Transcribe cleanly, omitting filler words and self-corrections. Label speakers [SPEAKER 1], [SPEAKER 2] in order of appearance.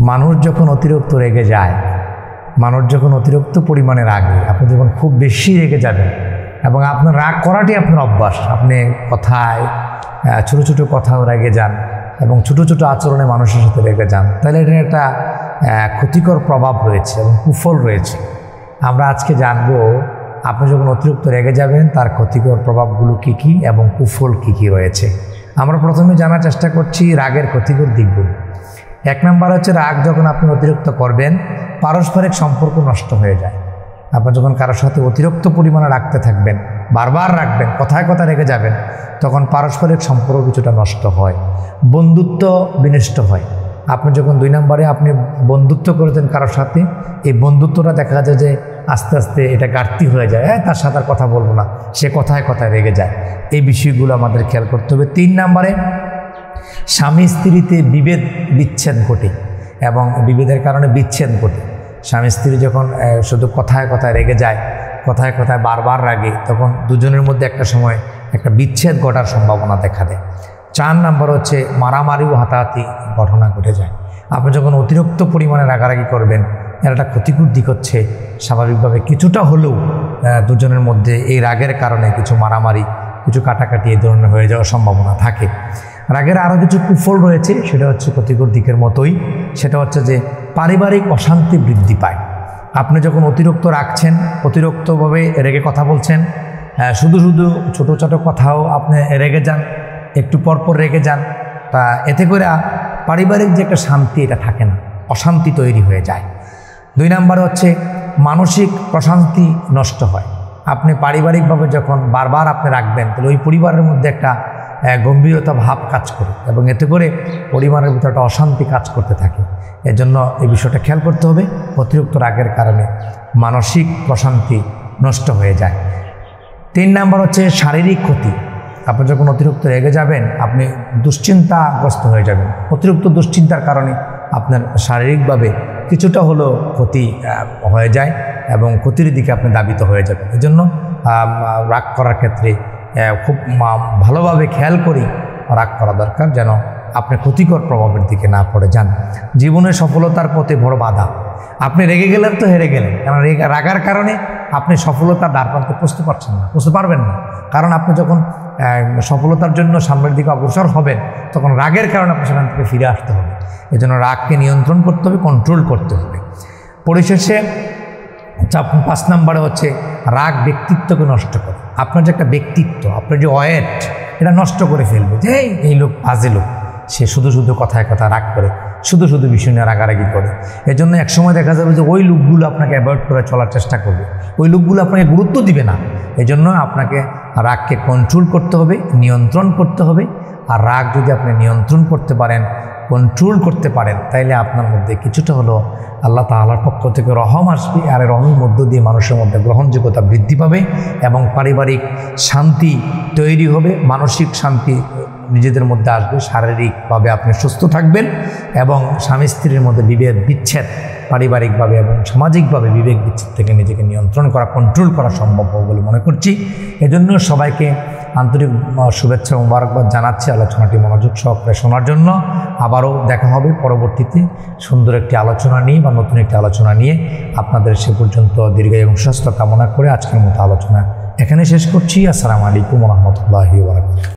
[SPEAKER 1] মানুষ যখন অতিরিক্ত রেগে যায়, মানুষ যখন অতিরিক্ত পরিমাণে রাগে, আপনি যখন খুব বেশি রেগে যাবেন এবং আপনার রাগ করাটি আপনার অভ্যাস, আপনি কথায় ছোটো ছোটো কথাও রেগে যান এবং ছোটো ছোটো আচরণে মানুষের সাথে রেগে যান, তাহলে এটার একটা ক্ষতিকর প্রভাব রয়েছে এবং কুফল রয়েছে। আমরা আজকে জানবো আপনি যখন অতিরিক্ত রেগে যাবেন তার ক্ষতিকর প্রভাবগুলো কী কী এবং কুফল কী কী রয়েছে। আমরা প্রথমে জানার চেষ্টা করছি রাগের ক্ষতিকর দিকগুলো। 1 নম্বর হচ্ছে, রাগ যখন আপনি অতিরিক্ত করবেন পারস্পরিক সম্পর্ক নষ্ট হয়ে যায়। আপনি যখন কারোর সাথে অতিরিক্ত পরিমাণে রাখতে থাকবেন, বারবার রাখবেন, কথায় কথা রেগে যাবেন, তখন পারস্পরিক সম্পর্ক কিছুটা নষ্ট হয়, বন্ধুত্ব বিনষ্ট হয়। আপনি যখন 2 নম্বরে আপনি বন্ধুত্ব করেছেন কারোর সাথে, এই বন্ধুত্বটা দেখা যায় যে আস্তে আস্তে এটা ঘাটতি হয়ে যায়, তার সাথে আর কথা বলবো না, সে কথায় কথায় রেগে যায়। এই বিষয়গুলো আমাদের খেয়াল করতে হবে। 3 নম্বরে, স্বামী স্ত্রীতে বিভেদ বিচ্ছেদ ঘটে এবং বিভেদের কারণে বিচ্ছেদ ঘটে। স্বামী স্ত্রী যখন শুধু কথায় কথায় রেগে যায়, কথায় কথায় বারবার রাগে, তখন দুজনের মধ্যে একটা সময় একটা বিচ্ছেদ ঘটার সম্ভাবনা দেখা দেয়। 4 নম্বর হচ্ছে, মারামারি ও হাতাহাতি ঘটনা ঘটে যায়। আপনি যখন অতিরিক্ত পরিমাণে রাগারাগি করবেন, এর একটা ক্ষতিকর দিক হচ্ছে স্বাভাবিকভাবে কিছুটা হলেও দুজনের মধ্যে এই রাগের কারণে কিছু মারামারি, কিছু কাটাকাটি এই ধরনের হয়ে যাওয়ার সম্ভাবনা থাকে। রাগের আরও কিছু কুফল রয়েছে, সেটা হচ্ছে ক্ষতিকর দিকের মতোই। সেটা হচ্ছে যে পারিবারিক অশান্তি বৃদ্ধি পায়। আপনি যখন অতিরিক্ত রাগছেন, অতিরিক্তভাবে রেগে কথা বলছেন, শুধু শুধু ছোটো ছোটো কথাও আপনি রেগে যান, একটু পরপর রেগে যান, তা এতে করে পারিবারিক যে একটা শান্তি এটা থাকে না, অশান্তি তৈরি হয়ে যায়। 2 নম্বরে হচ্ছে, মানসিক প্রশান্তি নষ্ট হয়। আপনি পারিবারিকভাবে যখন বারবার আপনি রাখবেন, তাহলে ওই পরিবারের মধ্যে একটা গম্ভীরতা ভাব কাজ করে এবং এতে করে পরিবারের ভিতরে একটা অশান্তি কাজ করতে থাকে। এজন্য এই বিষয়টা খেয়াল করতে হবে। অতিরিক্ত রাগের কারণে মানসিক প্রশান্তি নষ্ট হয়ে যায়। 3 নম্বর হচ্ছে, শারীরিক ক্ষতি। আপনি যখন অতিরিক্ত রেগে যাবেন, আপনি দুশ্চিন্তাগ্রস্ত হয়ে যাবেন। অতিরিক্ত দুশ্চিন্তার কারণে আপনার শারীরিকভাবে কিছুটা হলেও ক্ষতি হয়ে যায় এবং ক্ষতির দিকে আপনি ধাবিত হয়ে যাবেন। এজন্য রাগ করার ক্ষেত্রে খুব ভালোভাবে খেয়াল করে রাগ করা দরকার, যেন আপনি ক্ষতিকর প্রভাবের দিকে না পড়ে যান। জীবনের সফলতার পথে বড় বাধা। আপনি রেগে গেলেন তো হেরে গেলেন, কারণ রাগার কারণে আপনি সফলতার দ্বারপ্রান্তে পৌঁছতে পারবেন না। কারণ আপনি যখন সফলতার জন্য সামনের দিকে অগ্রসর হবেন, তখন রাগের কারণে আপনি সেখান থেকে ফিরে আসতে হবে। এজন্য রাগকে নিয়ন্ত্রণ করতে হবে, কন্ট্রোল করতে হবে। পরিশেষে 5 নম্বরে হচ্ছে, রাগ ব্যক্তিত্বকে নষ্ট করে। আপনার যে একটা ব্যক্তিত্ব, আপনার যে ওয়েট, এটা নষ্ট করে ফেলবে। যে এই লোক বাজে লোক, সে শুধু শুধু কথায় কথা রাগ করে, শুধু শুধু বিষয় নিয়ে রাগারাগি করে। এজন্য একসময় দেখা যাবে যে ওই লোকগুলো আপনাকে অ্যাভয়েড করে চলার চেষ্টা করবে, ওই লোকগুলো আপনাকে গুরুত্ব দিবে না। এজন্য আপনাকে রাগকে কন্ট্রোল করতে হবে, নিয়ন্ত্রণ করতে হবে। আর রাগ যদি আপনি নিয়ন্ত্রণ করতে পারেন, কন্ট্রোল করতে পারেন, তাইলে আপনার মধ্যে কিছুটা হলো আল্লাহ তাআলার পক্ষ থেকে রহম আসবে। আর এই রহমের মধ্য দিয়ে মানুষের মধ্যে গ্রহণযোগ্যতা বৃদ্ধি পাবে এবং পারিবারিক শান্তি তৈরি হবে, মানসিক শান্তি নিজেদের মধ্যে আসবে, শারীরিকভাবে আপনি সুস্থ থাকবেন এবং স্বামী স্ত্রীর মধ্যে বিভেদ বিচ্ছেদ পারিবারিকভাবে এবং সামাজিকভাবে বিভেদ বিচ্ছেদ থেকে নিজেকে নিয়ন্ত্রণ করা, কন্ট্রোল করা সম্ভব হবে বলে মনে করছি। এজন্য সবাইকে আন্তরিক শুভেচ্ছা ও মোবারকবাদ জানাচ্ছি আলোচনাটি মনোযোগ সহকারে শোনার জন্য। আবারও দেখা হবে পরবর্তীতে সুন্দর একটি আলোচনা নিয়ে বা নতুন একটি আলোচনা নিয়ে। আপনাদের সে পর্যন্ত দীর্ঘায়ু এবং স্বাস্থ্য কামনা করে আজকের মতো আলোচনা এখানে শেষ করছি। আসসালামু আলাইকুম ওয়া রাহমাতুল্লাহি ওয়া বারাকাতুহু।